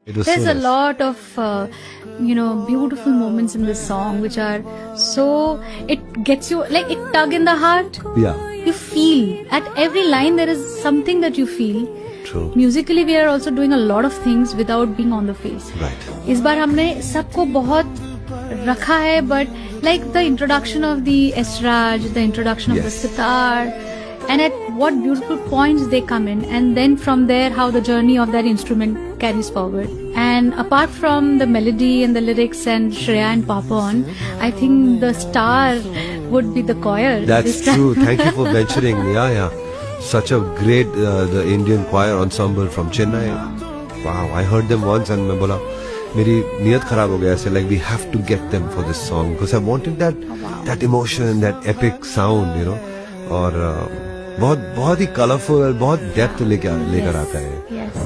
It was There's so a nice. lot of beautiful moments in this song which are so, it gets you like it tug in the heart. Yeah, You feel at every line there is something that you feel. true. Musically we are also doing a lot of things without being on the face. Right. इस बार हमने सबको बहुत रखा है, but like the introduction of the estrage, the introduction of the Yes. sitar, and at what beautiful points they come in, and then from there how the journey of that instrument carries forward. And apart from the melody and the lyrics and Shreya and Papan, I think the star would be the choir. That's this time. true. Thank you for mentioning. Yeah. Such a great the Indian choir ensemble from Chennai. Wow, I heard them once and मैं बोला मेरी नियत खराब हो गया ऐसे, like we have to get them for this song because I wanted that emotion, that epic sound, you know. और बहुत ही कलरफुल, बहुत डेप्थ लेकर आता है. Yes.